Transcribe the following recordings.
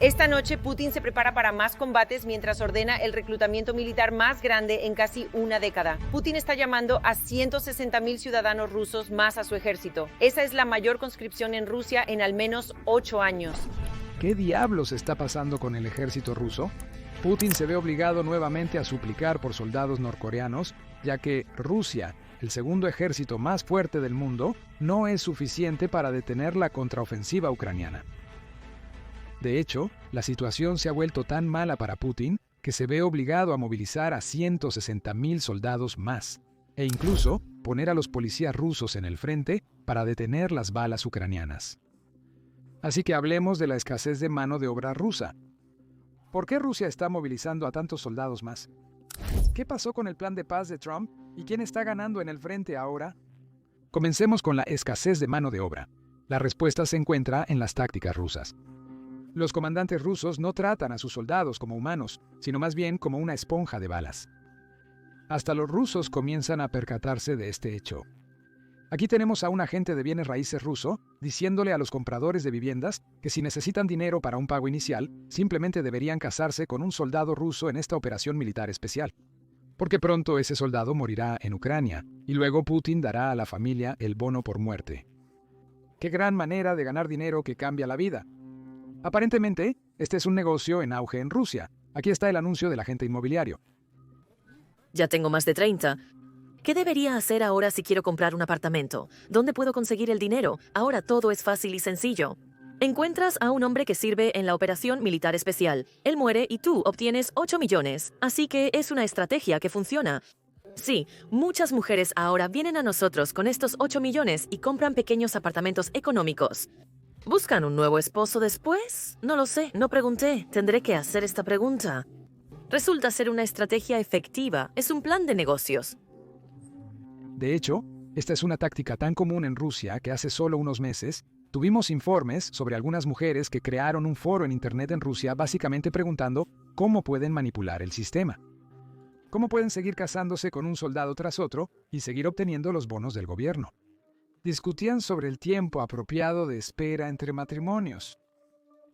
Esta noche Putin se prepara para más combates mientras ordena el reclutamiento militar más grande en casi una década. Putin está llamando a 160,000 ciudadanos rusos más a su ejército. Esa es la mayor conscripción en Rusia en al menos 8 años. ¿Qué diablos está pasando con el ejército ruso? Putin se ve obligado nuevamente a suplicar por soldados norcoreanos, ya que Rusia, el segundo ejército más fuerte del mundo, no es suficiente para detener la contraofensiva ucraniana. De hecho, la situación se ha vuelto tan mala para Putin que se ve obligado a movilizar a 160,000 soldados más, e incluso poner a los policías rusos en el frente para detener las balas ucranianas. Así que hablemos de la escasez de mano de obra rusa. ¿Por qué Rusia está movilizando a tantos soldados más? ¿Qué pasó con el plan de paz de Trump y quién está ganando en el frente ahora? Comencemos con la escasez de mano de obra. La respuesta se encuentra en las tácticas rusas. Los comandantes rusos no tratan a sus soldados como humanos, sino más bien como una esponja de balas. Hasta los rusos comienzan a percatarse de este hecho. Aquí tenemos a un agente de bienes raíces ruso diciéndole a los compradores de viviendas que si necesitan dinero para un pago inicial, simplemente deberían casarse con un soldado ruso en esta operación militar especial. Porque pronto ese soldado morirá en Ucrania, y luego Putin dará a la familia el bono por muerte. ¡Qué gran manera de ganar dinero que cambia la vida! Aparentemente, este es un negocio en auge en Rusia. Aquí está el anuncio del agente inmobiliario. Ya tengo más de 30. ¿Qué debería hacer ahora si quiero comprar un apartamento? ¿Dónde puedo conseguir el dinero? Ahora todo es fácil y sencillo. Encuentras a un hombre que sirve en la operación militar especial. Él muere y tú obtienes 8 millones. Así que es una estrategia que funciona. Sí, muchas mujeres ahora vienen a nosotros con estos 8 millones y compran pequeños apartamentos económicos. ¿Buscan un nuevo esposo después? No lo sé, no pregunté. Tendré que hacer esta pregunta. Resulta ser una estrategia efectiva. Es un plan de negocios. De hecho, esta es una táctica tan común en Rusia que hace solo unos meses tuvimos informes sobre algunas mujeres que crearon un foro en Internet en Rusia básicamente preguntando cómo pueden manipular el sistema. ¿Cómo pueden seguir casándose con un soldado tras otro y seguir obteniendo los bonos del gobierno? Discutían sobre el tiempo apropiado de espera entre matrimonios.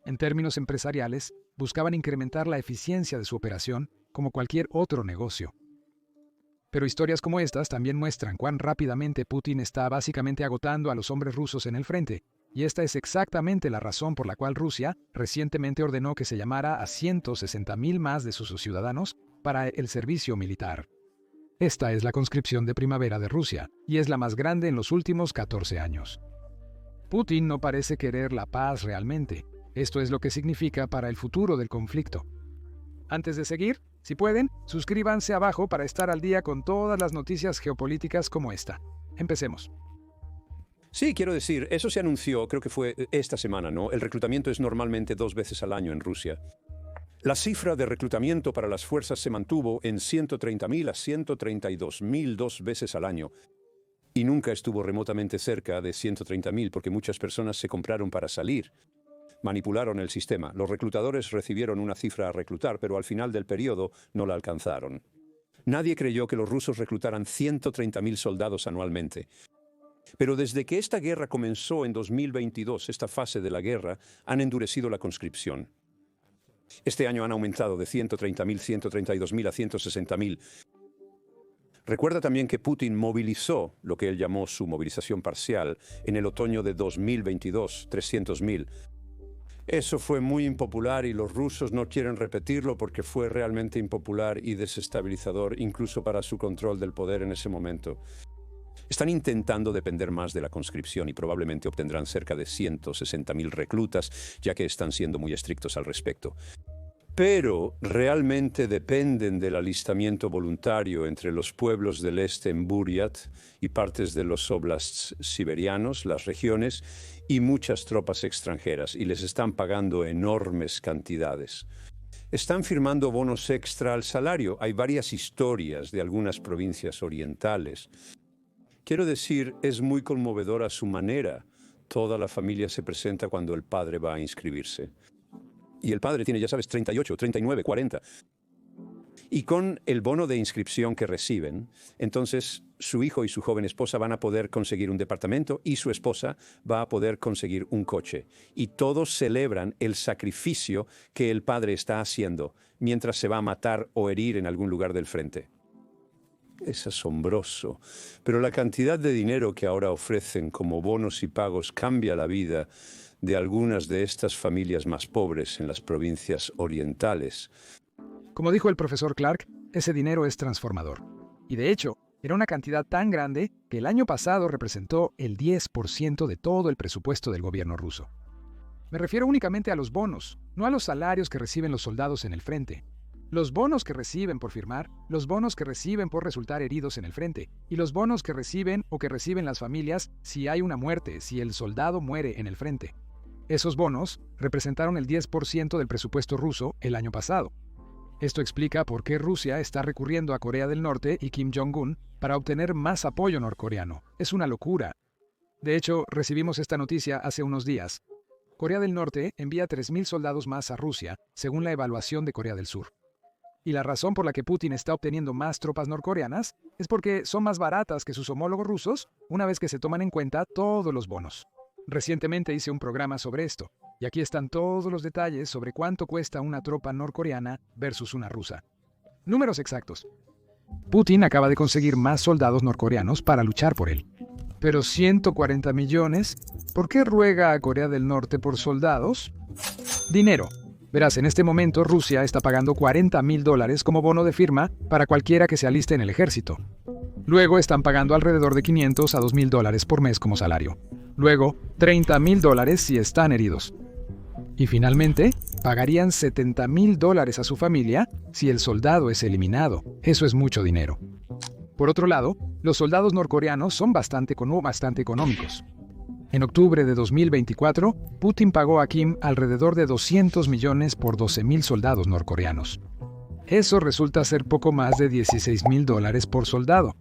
En términos empresariales, buscaban incrementar la eficiencia de su operación como cualquier otro negocio. Pero historias como estas también muestran cuán rápidamente Putin está básicamente agotando a los hombres rusos en el frente, y esta es exactamente la razón por la cual Rusia recientemente ordenó que se llamara a 160,000 más de sus ciudadanos para el servicio militar. Esta es la conscripción de primavera de Rusia, y es la más grande en los últimos 14 años. Putin no parece querer la paz realmente. Esto es lo que significa para el futuro del conflicto. Antes de seguir, si pueden, suscríbanse abajo para estar al día con todas las noticias geopolíticas como esta. Empecemos. Sí, quiero decir, eso se anunció, creo que fue esta semana, ¿no? El reclutamiento es normalmente 2 veces al año en Rusia. La cifra de reclutamiento para las fuerzas se mantuvo en 130,000 a 132,000 2 veces al año. Y nunca estuvo remotamente cerca de 130,000 porque muchas personas se compraron para salir. Manipularon el sistema. Los reclutadores recibieron una cifra a reclutar, pero al final del periodo no la alcanzaron. Nadie creyó que los rusos reclutaran 130,000 soldados anualmente. Pero desde que esta guerra comenzó en 2022, esta fase de la guerra, han endurecido la conscripción. Este año han aumentado de 130,000, 132,000 a 160,000. Recuerda también que Putin movilizó lo que él llamó su movilización parcial en el otoño de 2022, 300,000. Eso fue muy impopular y los rusos no quieren repetirlo porque fue realmente impopular y desestabilizador incluso para su control del poder en ese momento. Están intentando depender más de la conscripción y probablemente obtendrán cerca de 160,000 reclutas, ya que están siendo muy estrictos al respecto. Pero realmente dependen del alistamiento voluntario entre los pueblos del este en Buryat y partes de los oblasts siberianos, las regiones, y muchas tropas extranjeras, y les están pagando enormes cantidades. Están firmando bonos extra al salario. Hay varias historias de algunas provincias orientales. Quiero decir, es muy conmovedora su manera. Toda la familia se presenta cuando el padre va a inscribirse. Y el padre tiene, ya sabes, 38, 39, 40. Y con el bono de inscripción que reciben, entonces su hijo y su joven esposa van a poder conseguir un departamento y su esposa va a poder conseguir un coche. Y todos celebran el sacrificio que el padre está haciendo mientras se va a matar o herir en algún lugar del frente. Es asombroso, pero la cantidad de dinero que ahora ofrecen como bonos y pagos cambia la vida de algunas de estas familias más pobres en las provincias orientales. Como dijo el profesor Clark, ese dinero es transformador. Y de hecho, era una cantidad tan grande que el año pasado representó el 10% de todo el presupuesto del gobierno ruso. Me refiero únicamente a los bonos, no a los salarios que reciben los soldados en el frente. Los bonos que reciben por firmar, los bonos que reciben por resultar heridos en el frente, y los bonos que reciben o que reciben las familias si hay una muerte, si el soldado muere en el frente. Esos bonos representaron el 10% del presupuesto ruso el año pasado. Esto explica por qué Rusia está recurriendo a Corea del Norte y Kim Jong-un para obtener más apoyo norcoreano. Es una locura. De hecho, recibimos esta noticia hace unos días. Corea del Norte envía 3.000 soldados más a Rusia, según la evaluación de Corea del Sur. Y la razón por la que Putin está obteniendo más tropas norcoreanas es porque son más baratas que sus homólogos rusos una vez que se toman en cuenta todos los bonos. Recientemente hice un programa sobre esto, y aquí están todos los detalles sobre cuánto cuesta una tropa norcoreana versus una rusa. Números exactos. Putin acaba de conseguir más soldados norcoreanos para luchar por él. Pero 140 millones, ¿por qué ruega a Corea del Norte por soldados? Dinero. Verás, en este momento Rusia está pagando $40,000 como bono de firma para cualquiera que se aliste en el ejército. Luego están pagando alrededor de $500 a $2,000 por mes como salario. Luego, $30,000 si están heridos. Y finalmente, pagarían $70,000 a su familia si el soldado es eliminado. Eso es mucho dinero. Por otro lado, los soldados norcoreanos son bastante económicos. En octubre de 2024, Putin pagó a Kim alrededor de 200 millones por 12,000 soldados norcoreanos. Eso resulta ser poco más de $16,000 por soldado.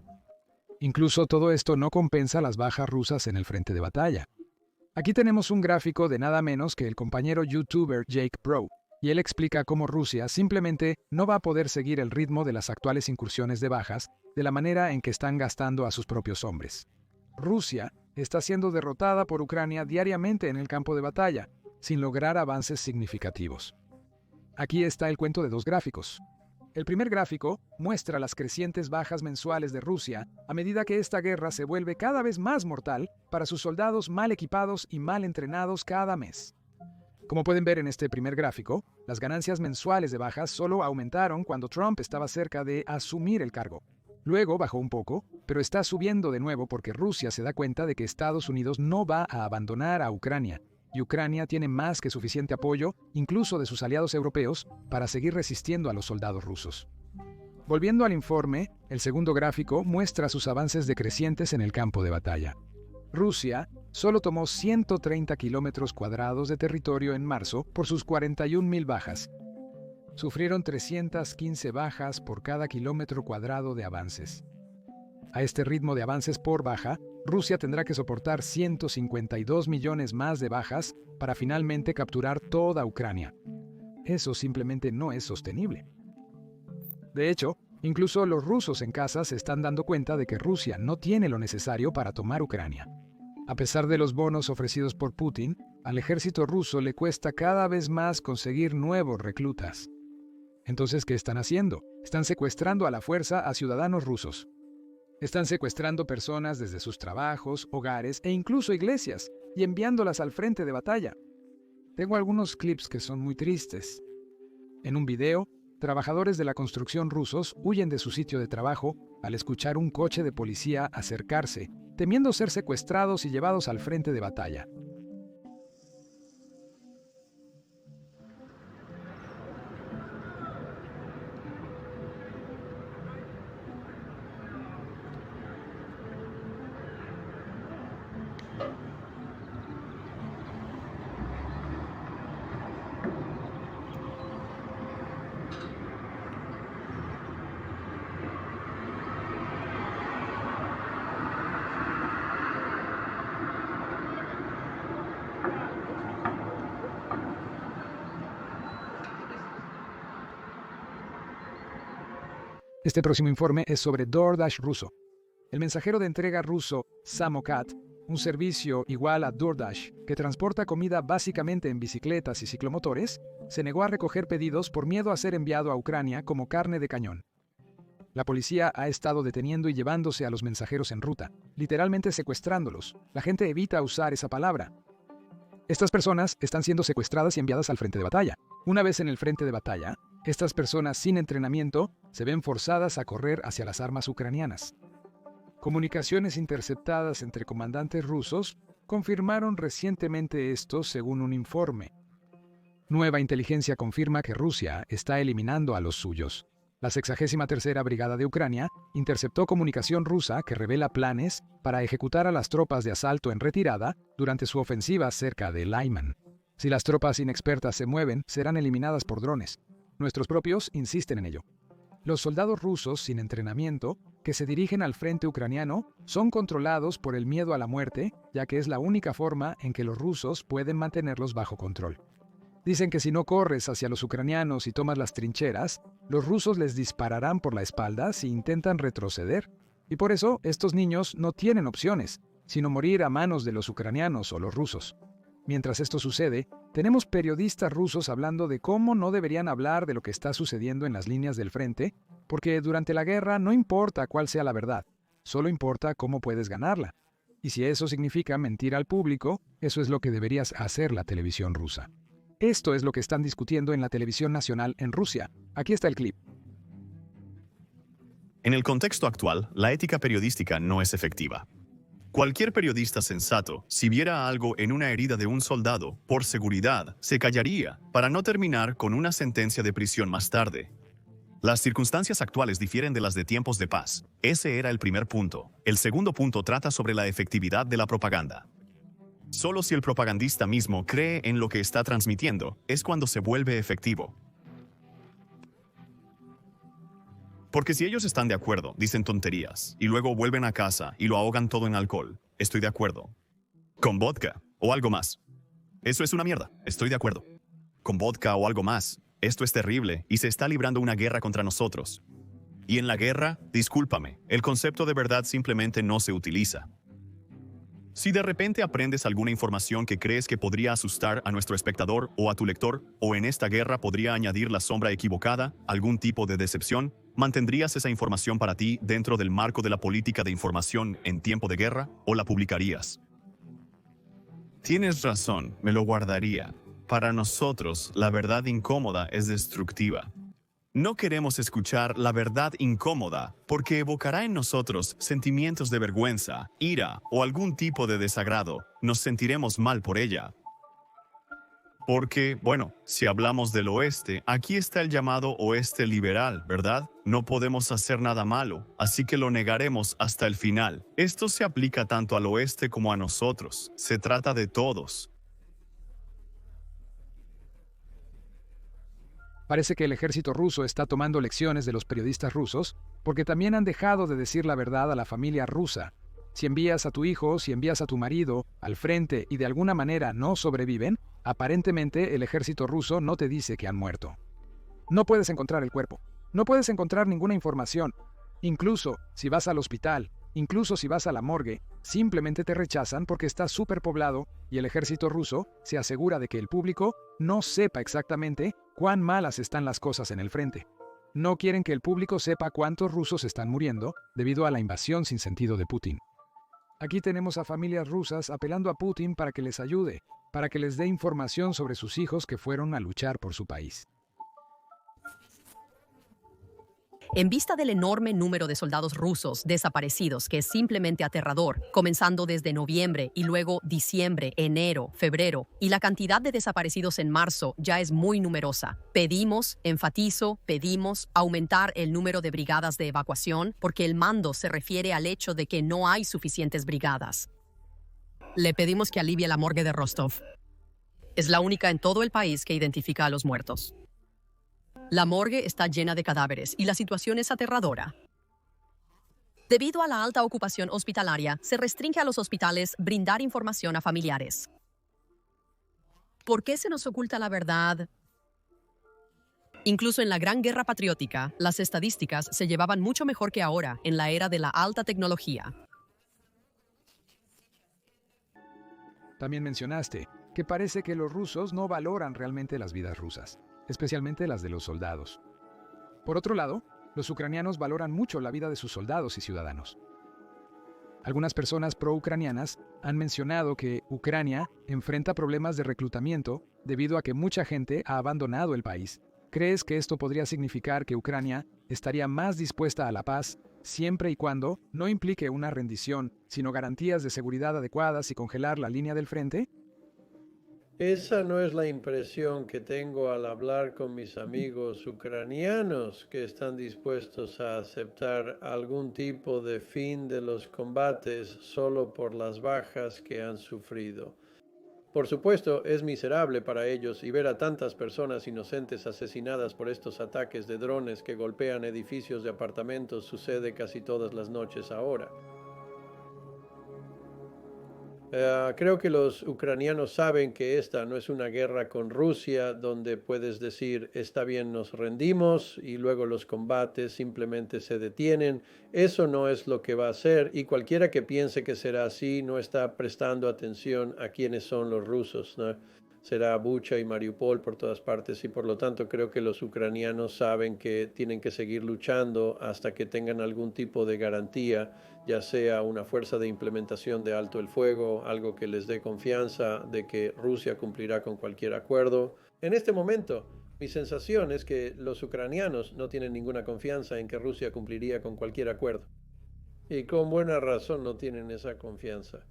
Incluso todo esto no compensa las bajas rusas en el frente de batalla. Aquí tenemos un gráfico de nada menos que el compañero youtuber Jake Pro, y él explica cómo Rusia simplemente no va a poder seguir el ritmo de las actuales incursiones de bajas de la manera en que están gastando a sus propios hombres. Rusia está siendo derrotada por Ucrania diariamente en el campo de batalla, sin lograr avances significativos. Aquí está el cuento de dos gráficos. El primer gráfico muestra las crecientes bajas mensuales de Rusia a medida que esta guerra se vuelve cada vez más mortal para sus soldados mal equipados y mal entrenados cada mes. Como pueden ver en este primer gráfico, las ganancias mensuales de bajas solo aumentaron cuando Trump estaba cerca de asumir el cargo. Luego bajó un poco, pero está subiendo de nuevo porque Rusia se da cuenta de que Estados Unidos no va a abandonar a Ucrania, y Ucrania tiene más que suficiente apoyo, incluso de sus aliados europeos, para seguir resistiendo a los soldados rusos. Volviendo al informe, el segundo gráfico muestra sus avances decrecientes en el campo de batalla. Rusia solo tomó 130 kilómetros cuadrados de territorio en marzo por sus 41,000 bajas. Sufrieron 315 bajas por cada kilómetro cuadrado de avances. A este ritmo de avances por baja, Rusia tendrá que soportar 152 millones más de bajas para finalmente capturar toda Ucrania. Eso simplemente no es sostenible. De hecho, incluso los rusos en casa se están dando cuenta de que Rusia no tiene lo necesario para tomar Ucrania. A pesar de los bonos ofrecidos por Putin, al ejército ruso le cuesta cada vez más conseguir nuevos reclutas. Entonces, ¿qué están haciendo? Están secuestrando a la fuerza a ciudadanos rusos. Están secuestrando personas desde sus trabajos, hogares e incluso iglesias y enviándolas al frente de batalla. Tengo algunos clips que son muy tristes. En un video, trabajadores de la construcción rusos huyen de su sitio de trabajo al escuchar un coche de policía acercarse, temiendo ser secuestrados y llevados al frente de batalla. Este próximo informe es sobre DoorDash ruso. El mensajero de entrega ruso Samokat, un servicio igual a DoorDash que transporta comida básicamente en bicicletas y ciclomotores, se negó a recoger pedidos por miedo a ser enviado a Ucrania como carne de cañón. La policía ha estado deteniendo y llevándose a los mensajeros en ruta, literalmente secuestrándolos. La gente evita usar esa palabra. Estas personas están siendo secuestradas y enviadas al frente de batalla. Una vez en el frente de batalla, estas personas sin entrenamiento se ven forzadas a correr hacia las armas ucranianas. Comunicaciones interceptadas entre comandantes rusos confirmaron recientemente esto según un informe. Nueva inteligencia confirma que Rusia está eliminando a los suyos. La 63ª Brigada de Ucrania interceptó comunicación rusa que revela planes para ejecutar a las tropas de asalto en retirada durante su ofensiva cerca de Lyman. Si las tropas inexpertas se mueven, serán eliminadas por drones. Nuestros propios insisten en ello. Los soldados rusos sin entrenamiento que se dirigen al frente ucraniano son controlados por el miedo a la muerte, ya que es la única forma en que los rusos pueden mantenerlos bajo control. Dicen que si no corres hacia los ucranianos y tomas las trincheras, los rusos les dispararán por la espalda si intentan retroceder. Y por eso estos niños no tienen opciones, sino morir a manos de los ucranianos o los rusos. Mientras esto sucede, tenemos periodistas rusos hablando de cómo no deberían hablar de lo que está sucediendo en las líneas del frente, porque durante la guerra no importa cuál sea la verdad, solo importa cómo puedes ganarla. Y si eso significa mentir al público, eso es lo que deberías hacer la televisión rusa. Esto es lo que están discutiendo en la televisión nacional en Rusia. Aquí está el clip. En el contexto actual, la ética periodística no es efectiva. Cualquier periodista sensato, si viera algo en una herida de un soldado, por seguridad, se callaría para no terminar con una sentencia de prisión más tarde. Las circunstancias actuales difieren de las de tiempos de paz. Ese era el primer punto. El segundo punto trata sobre la efectividad de la propaganda. Solo si el propagandista mismo cree en lo que está transmitiendo, es cuando se vuelve efectivo. Porque si ellos están de acuerdo, dicen tonterías, y luego vuelven a casa y lo ahogan todo en alcohol, estoy de acuerdo. Con vodka o algo más. Eso es una mierda, estoy de acuerdo. Con vodka o algo más, esto es terrible y se está librando una guerra contra nosotros. Y en la guerra, discúlpame, el concepto de verdad simplemente no se utiliza. Si de repente aprendes alguna información que crees que podría asustar a nuestro espectador o a tu lector, o en esta guerra podría añadir la sombra equivocada, algún tipo de decepción, ¿mantendrías esa información para ti dentro del marco de la política de información en tiempo de guerra o la publicarías? Tienes razón, me lo guardaría. Para nosotros, la verdad incómoda es destructiva. No queremos escuchar la verdad incómoda porque evocará en nosotros sentimientos de vergüenza, ira o algún tipo de desagrado. Nos sentiremos mal por ella. Porque, bueno, si hablamos del oeste, aquí está el llamado oeste liberal, ¿verdad? No podemos hacer nada malo, así que lo negaremos hasta el final. Esto se aplica tanto al oeste como a nosotros. Se trata de todos. Parece que el ejército ruso está tomando lecciones de los periodistas rusos porque también han dejado de decir la verdad a la familia rusa. Si envías a tu hijo, si envías a tu marido al frente y de alguna manera no sobreviven, aparentemente el ejército ruso no te dice que han muerto. No puedes encontrar el cuerpo, no puedes encontrar ninguna información. Incluso si vas al hospital, incluso si vas a la morgue, simplemente te rechazan porque está superpoblado y el ejército ruso se asegura de que el público no sepa exactamente cuán malas están las cosas en el frente. No quieren que el público sepa cuántos rusos están muriendo debido a la invasión sin sentido de Putin. Aquí tenemos a familias rusas apelando a Putin para que les ayude, para que les dé información sobre sus hijos que fueron a luchar por su país. En vista del enorme número de soldados rusos desaparecidos, que es simplemente aterrador, comenzando desde noviembre y luego diciembre, enero, febrero, y la cantidad de desaparecidos en marzo ya es muy numerosa. Pedimos aumentar el número de brigadas de evacuación porque el mando se refiere al hecho de que no hay suficientes brigadas. Le pedimos que alivie la morgue de Rostov. Es la única en todo el país que identifica a los muertos. La morgue está llena de cadáveres y la situación es aterradora. Debido a la alta ocupación hospitalaria, se restringe a los hospitales brindar información a familiares. ¿Por qué se nos oculta la verdad? Incluso en la Gran Guerra Patriótica, las estadísticas se llevaban mucho mejor que ahora, en la era de la alta tecnología. También mencionaste que parece que los rusos no valoran realmente las vidas rusas, especialmente las de los soldados. Por otro lado, los ucranianos valoran mucho la vida de sus soldados y ciudadanos. Algunas personas pro-ucranianas han mencionado que Ucrania enfrenta problemas de reclutamiento debido a que mucha gente ha abandonado el país. ¿Crees que esto podría significar que Ucrania estaría más dispuesta a la paz siempre y cuando no implique una rendición, sino garantías de seguridad adecuadas y congelar la línea del frente? Esa no es la impresión que tengo al hablar con mis amigos ucranianos que están dispuestos a aceptar algún tipo de fin de los combates solo por las bajas que han sufrido. Por supuesto, es miserable para ellos y ver a tantas personas inocentes asesinadas por estos ataques de drones que golpean edificios de apartamentos sucede casi todas las noches ahora. Creo que los ucranianos saben que esta no es una guerra con Rusia donde puedes decir está bien, nos rendimos y luego los combates simplemente se detienen. Eso no es lo que va a ser y cualquiera que piense que será así no está prestando atención a quiénes son los rusos, ¿no? Será Bucha y Mariupol por todas partes y por lo tanto creo que los ucranianos saben que tienen que seguir luchando hasta que tengan algún tipo de garantía, ya sea una fuerza de implementación de alto el fuego, algo que les dé confianza de que Rusia cumplirá con cualquier acuerdo. En este momento, mi sensación es que los ucranianos no tienen ninguna confianza en que Rusia cumpliría con cualquier acuerdo. Y con buena razón no tienen esa confianza.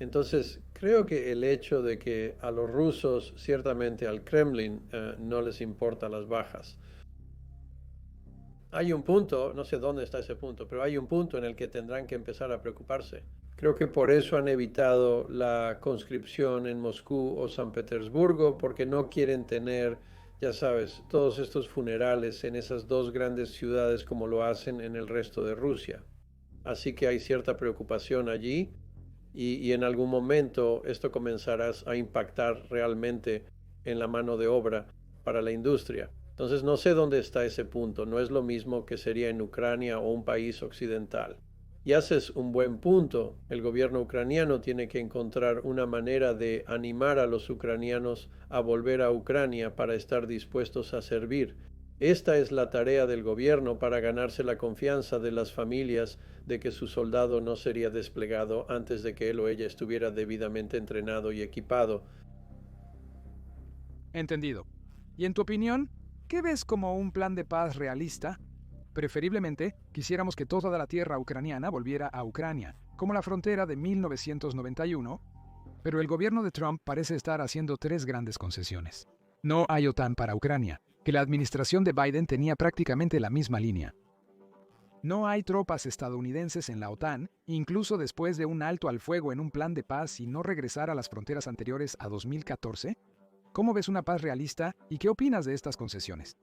Entonces, creo que el hecho de que a los rusos, ciertamente al Kremlin, no les importan las bajas. Hay un punto, no sé dónde está ese punto, pero hay un punto en el que tendrán que empezar a preocuparse. Creo que por eso han evitado la conscripción en Moscú o San Petersburgo, porque no quieren tener, ya sabes, todos estos funerales en esas dos grandes ciudades como lo hacen en el resto de Rusia. Así que hay cierta preocupación allí. Y en algún momento esto comenzará a impactar realmente en la mano de obra para la industria. Entonces no sé dónde está ese punto. No es lo mismo que sería en Ucrania o un país occidental. Y haces un buen punto. El gobierno ucraniano tiene que encontrar una manera de animar a los ucranianos a volver a Ucrania para estar dispuestos a servir. Esta es la tarea del gobierno para ganarse la confianza de las familias de que su soldado no sería desplegado antes de que él o ella estuviera debidamente entrenado y equipado. Entendido. ¿Y en tu opinión, qué ves como un plan de paz realista? Preferiblemente, quisiéramos que toda la tierra ucraniana volviera a Ucrania, como la frontera de 1991, pero el gobierno de Trump parece estar haciendo tres grandes concesiones. No hay OTAN para Ucrania, que la administración de Biden tenía prácticamente la misma línea. No hay tropas estadounidenses en la OTAN, incluso después de un alto al fuego en un plan de paz y no regresar a las fronteras anteriores a 2014. ¿Cómo ves una paz realista y qué opinas de estas concesiones?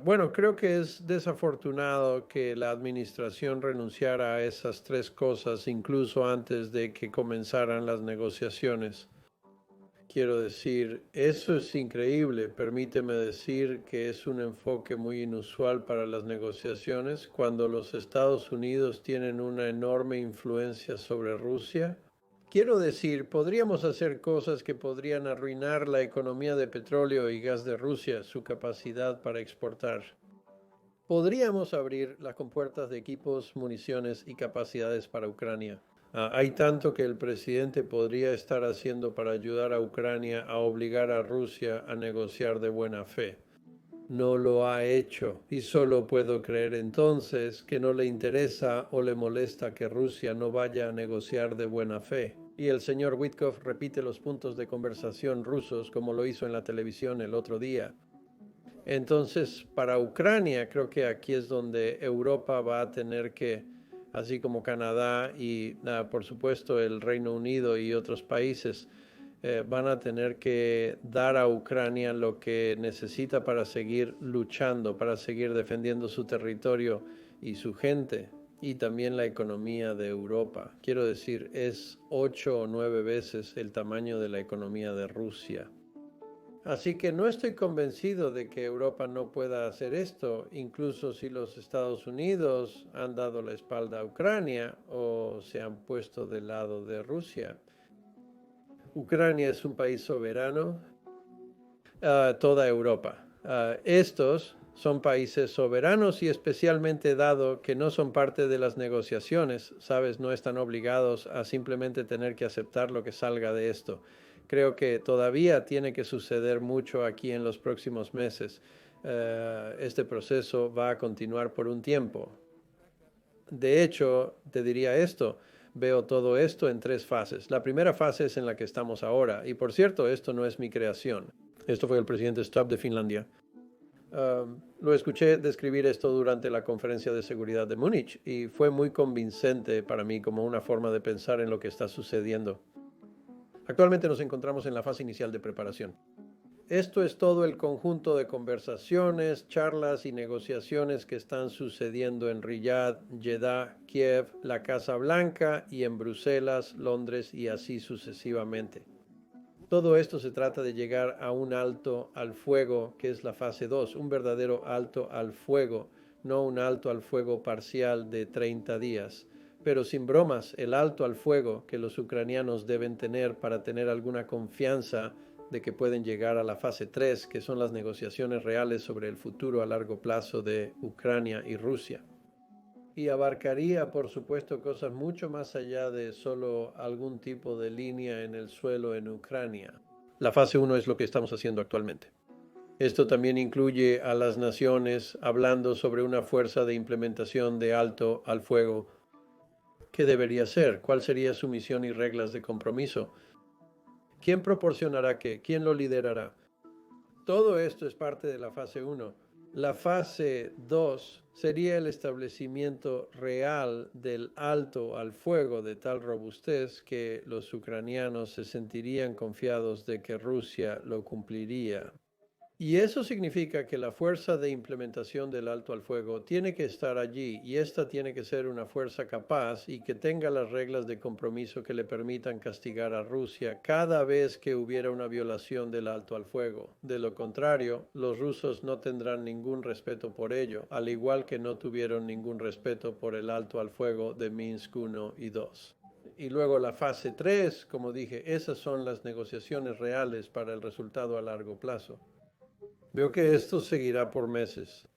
Bueno, creo que es desafortunado que la administración renunciara a esas tres cosas incluso antes de que comenzaran las negociaciones. Quiero decir, eso es increíble. Permíteme decir que es un enfoque muy inusual para las negociaciones cuando los Estados Unidos tienen una enorme influencia sobre Rusia. Quiero decir, podríamos hacer cosas que podrían arruinar la economía de petróleo y gas de Rusia, su capacidad para exportar. Podríamos abrir las compuertas de equipos, municiones y capacidades para Ucrania. Hay tanto que el presidente podría estar haciendo para ayudar a Ucrania a obligar a Rusia a negociar de buena fe. No lo ha hecho y solo puedo creer entonces que no le interesa o le molesta que Rusia no vaya a negociar de buena fe. Y el señor Witkoff repite los puntos de conversación rusos como lo hizo en la televisión el otro día. Entonces, para Ucrania creo que aquí es donde Europa va a tener que, así como Canadá y por supuesto el Reino Unido y otros países, van a tener que dar a Ucrania lo que necesita para seguir luchando, para seguir defendiendo su territorio y su gente, y también la economía de Europa. Quiero decir, es 8 o 9 veces el tamaño de la economía de Rusia. Así que no estoy convencido de que Europa no pueda hacer esto, incluso si los Estados Unidos han dado la espalda a Ucrania o se han puesto del lado de Rusia. Ucrania es un país soberano, toda Europa. Estos son países soberanos y especialmente dado que no son parte de las negociaciones, ¿sabes? No están obligados a simplemente tener que aceptar lo que salga de esto. Creo que todavía tiene que suceder mucho aquí en los próximos meses. Este proceso va a continuar por un tiempo. De hecho, te diría esto, veo todo esto en 3 fases. La primera fase es en la que estamos ahora. Y por cierto, esto no es mi creación. Esto fue el presidente Stubb de Finlandia. Lo escuché describir esto durante la conferencia de seguridad de Múnich y fue muy convincente para mí como una forma de pensar en lo que está sucediendo. Actualmente nos encontramos en la fase inicial de preparación. Esto es todo el conjunto de conversaciones, charlas y negociaciones que están sucediendo en Riyadh, Jeddah, Kiev, la Casa Blanca y en Bruselas, Londres y así sucesivamente. Todo esto se trata de llegar a un alto al fuego, que es la fase 2, un verdadero alto al fuego, no un alto al fuego parcial de 30 días. Pero sin bromas, el alto al fuego que los ucranianos deben tener para tener alguna confianza de que pueden llegar a la fase 3, que son las negociaciones reales sobre el futuro a largo plazo de Ucrania y Rusia. Y abarcaría, por supuesto, cosas mucho más allá de solo algún tipo de línea en el suelo en Ucrania. La fase 1 es lo que estamos haciendo actualmente. Esto también incluye a las naciones hablando sobre una fuerza de implementación de alto al fuego. ¿Qué debería ser? ¿Cuál sería su misión y reglas de compromiso? ¿Quién proporcionará qué? ¿Quién lo liderará? Todo esto es parte de la fase 1. La fase 2 sería el establecimiento real del alto al fuego de tal robustez que los ucranianos se sentirían confiados de que Rusia lo cumpliría. Y eso significa que la fuerza de implementación del alto al fuego tiene que estar allí y esta tiene que ser una fuerza capaz y que tenga las reglas de compromiso que le permitan castigar a Rusia cada vez que hubiera una violación del alto al fuego. De lo contrario, los rusos no tendrán ningún respeto por ello, al igual que no tuvieron ningún respeto por el alto al fuego de Minsk 1 y 2. Y luego la fase 3, como dije, esas son las negociaciones reales para el resultado a largo plazo. Veo que esto seguirá por meses.